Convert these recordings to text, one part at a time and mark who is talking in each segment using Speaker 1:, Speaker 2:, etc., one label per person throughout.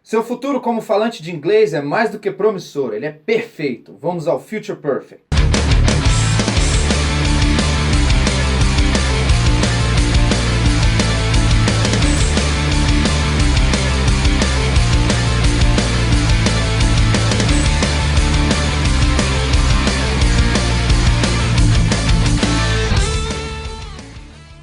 Speaker 1: Seu futuro como falante de inglês é mais do que promissor, ele é perfeito. Vamos ao Future Perfect.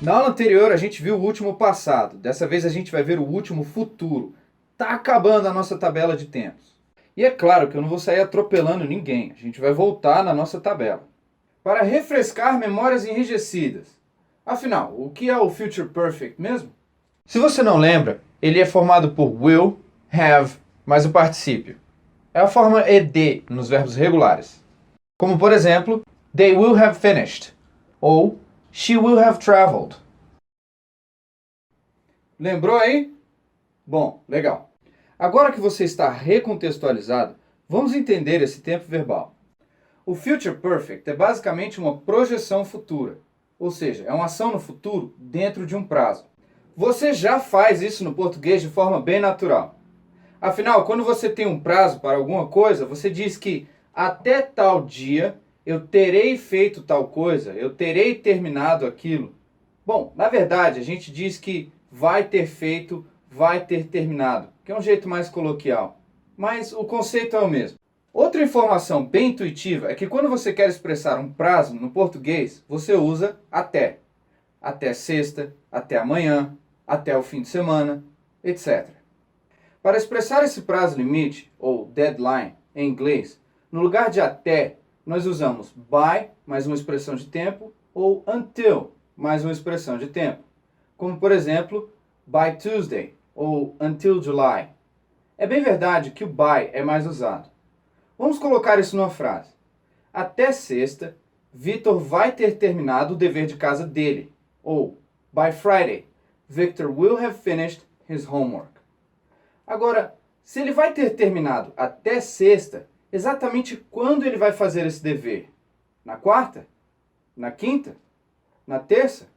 Speaker 1: Na aula anterior a gente viu o último passado, dessa vez a gente vai ver o último futuro. Tá acabando a nossa tabela de tempos. E é claro que eu não vou sair atropelando ninguém, a gente vai voltar na nossa tabela. Para refrescar memórias enrijecidas. Afinal, o que é o Future Perfect mesmo? Se você não lembra, ele é formado por will, have, mais o particípio. É a forma ed nos verbos regulares. Como por exemplo, they will have finished, ou she will have traveled. Lembrou aí? Bom, legal. Agora que você está recontextualizado, vamos entender esse tempo verbal. O Future Perfect é basicamente uma projeção futura, ou seja, é uma ação no futuro dentro de um prazo. Você já faz isso no português de forma bem natural. Afinal, quando você tem um prazo para alguma coisa, você diz que até tal dia eu terei feito tal coisa, eu terei terminado aquilo. Bom, na verdade, a gente diz que vai ter feito, vai ter terminado, que é um jeito mais coloquial. Mas o conceito é o mesmo. Outra informação bem intuitiva é que quando você quer expressar um prazo no português, você usa até. Até sexta, até amanhã, até o fim de semana, etc. Para expressar esse prazo limite, ou deadline, em inglês, no lugar de até, nós usamos by, mais uma expressão de tempo, ou until, mais uma expressão de tempo. Como, por exemplo, by Tuesday, ou until July. É bem verdade que o by é mais usado. Vamos colocar isso numa frase. Até sexta, Victor vai ter terminado o dever de casa dele. Ou, by Friday, Victor will have finished his homework. Agora, se ele vai ter terminado até sexta, exatamente quando ele vai fazer esse dever? Na quarta? Na quinta? Na terça?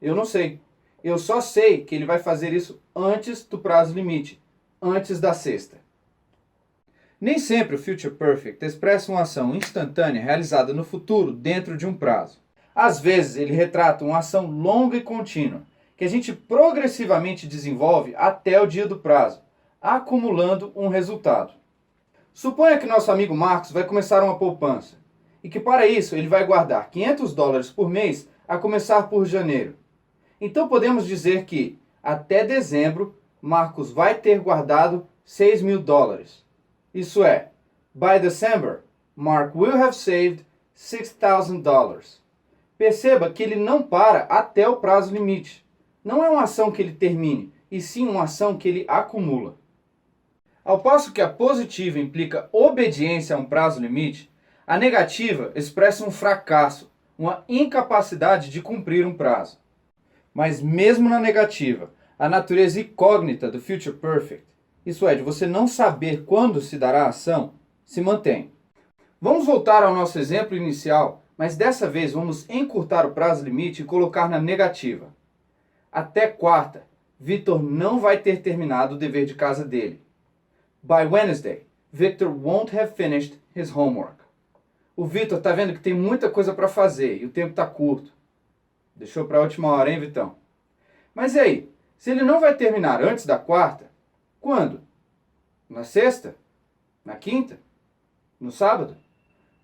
Speaker 1: Eu não sei. Eu só sei que ele vai fazer isso antes do prazo limite, antes da sexta. Nem sempre o Future Perfect expressa uma ação instantânea realizada no futuro dentro de um prazo. Às vezes ele retrata uma ação longa e contínua, que a gente progressivamente desenvolve até o dia do prazo, acumulando um resultado. Suponha que nosso amigo Marcos vai começar uma poupança, e que para isso ele vai guardar $500 por mês a começar por janeiro. Então podemos dizer que, até dezembro, Marcos vai ter guardado $6.000. Isso é, by December, Mark will have saved $6,000. Perceba que ele não para até o prazo limite. Não é uma ação que ele termine, e sim uma ação que ele acumula. Ao passo que a positiva implica obediência a um prazo limite, a negativa expressa um fracasso, uma incapacidade de cumprir um prazo. Mas mesmo na negativa, a natureza incógnita do Future Perfect, isso é, de você não saber quando se dará a ação, se mantém. Vamos voltar ao nosso exemplo inicial, mas dessa vez vamos encurtar o prazo limite e colocar na negativa. Até quarta, Victor não vai ter terminado o dever de casa dele. By Wednesday, Victor won't have finished his homework. O Victor está vendo que tem muita coisa para fazer e o tempo está curto. Deixou para a última hora, hein, Vitão? Mas e aí? Se ele não vai terminar antes da quarta, quando? Na sexta? Na quinta? No sábado?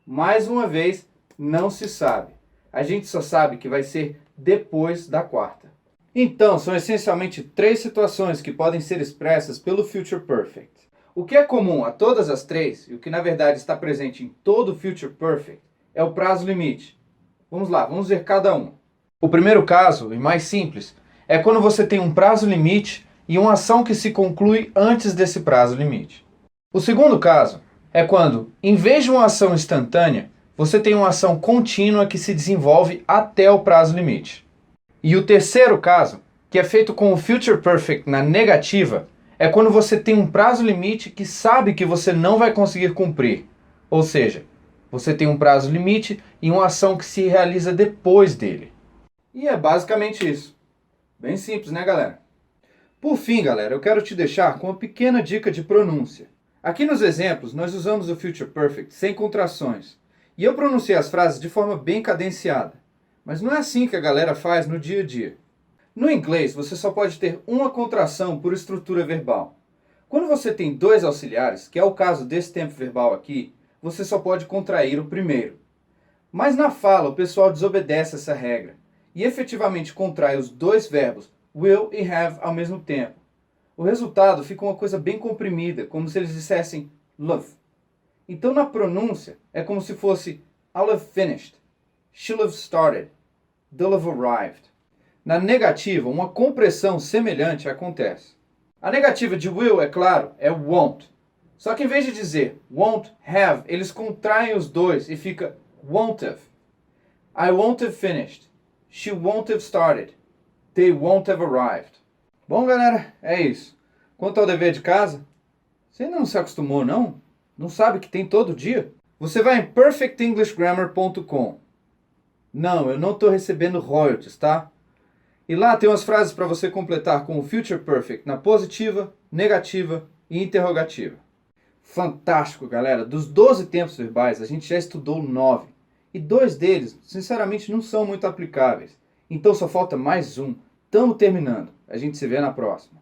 Speaker 1: Mais uma vez, não se sabe. A gente só sabe que vai ser depois da quarta. Então, são essencialmente 3 situações que podem ser expressas pelo Future Perfect. O que é comum a todas as 3, e o que na verdade está presente em todo o Future Perfect, é o prazo limite. Vamos lá, vamos ver cada um. O primeiro caso, e mais simples, é quando você tem um prazo limite e uma ação que se conclui antes desse prazo limite. O segundo caso é quando, em vez de uma ação instantânea, você tem uma ação contínua que se desenvolve até o prazo limite. E o terceiro caso, que é feito com o Future Perfect na negativa, é quando você tem um prazo limite que sabe que você não vai conseguir cumprir. Ou seja, você tem um prazo limite e uma ação que se realiza depois dele. E é basicamente isso. Bem simples, né, galera? Por fim, galera, eu quero te deixar com uma pequena dica de pronúncia. Aqui nos exemplos, nós usamos o Future Perfect sem contrações. E eu pronunciei as frases de forma bem cadenciada. Mas não é assim que a galera faz no dia a dia. No inglês, você só pode ter uma contração por estrutura verbal. Quando você tem dois auxiliares, que é o caso desse tempo verbal aqui, você só pode contrair o primeiro. Mas na fala, o pessoal desobedece essa regra e efetivamente contrai os dois verbos will e have ao mesmo tempo. O resultado fica uma coisa bem comprimida, como se eles dissessem love. Então na pronúncia é como se fosse I'll have finished, she'll have started, they'll have arrived. Na negativa, uma compressão semelhante acontece. A negativa de will, é claro, é won't. Só que em vez de dizer won't have, eles contraem os dois e fica won't have. I won't have finished, she won't have started, they won't have arrived. Bom, galera, é isso. Quanto ao dever de casa, você ainda não se acostumou, não? Não sabe que tem todo dia? Você vai em perfectenglishgrammar.com. Não, eu não estou recebendo royalties, tá? E lá tem umas frases para você completar com o Future Perfect na positiva, negativa e interrogativa. Fantástico, galera! Dos 12 tempos verbais, a gente já estudou 9. E 2 deles, sinceramente, não são muito aplicáveis. Então só falta mais um. Estamos terminando. A gente se vê na próxima.